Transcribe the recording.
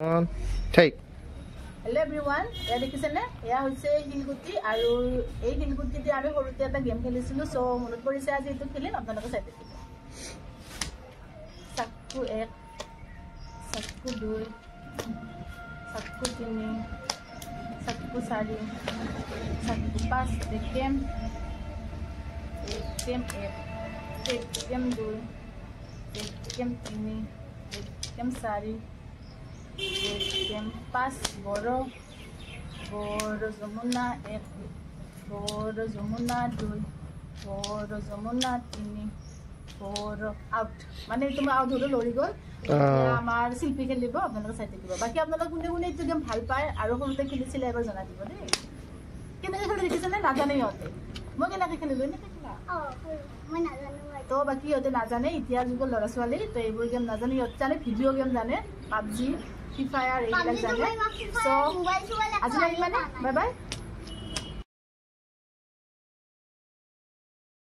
Take. Hello everyone, এয়া দেখিছেনে এয়া হৈছে হিলগুটি আৰু এই হিলগুটিতে আমি সৰুতে এটা গেম খেলিছিলো সো মনত পৰিছে আজি এটো খেলিম আপোনালোকে চাই থাকিব সাকু 1 সাকু 2 সাকু 3 সাকু 4 সাকু 5 game 1 game 2 game 3 gem 4 gem 5 boro Zomuna 1 boro Zomuna 2 boro Zomuna 3 boro out মানে তুমি আউট হলো লৰি গল আমাৰ শিল্পী খেলিব আপোনালোকে চাই থাকিব বাকি আপোনালোক কোনে কোনে এই গেম ভাল পায় আৰু কোনতে খেলিছিলে এবাৰ জনাই দিব দেই কেনেকৈ খেলি দেখিছেনে নাজানে ইহঁতে মই কেনেকৈ খেলিলো নে খেলা মই নাজানো তো বাকি ইহঁতে নাজানে এতিয়া যুগৰ ল'ৰা ছোৱালী তো এইবোৰ গেম নাজানে ইহঁতে জানে ভিডিঅ' গেম জানে PUBG Free Fire এইবিলাক জানে সো আজিলৈ ইমানে বাই বাই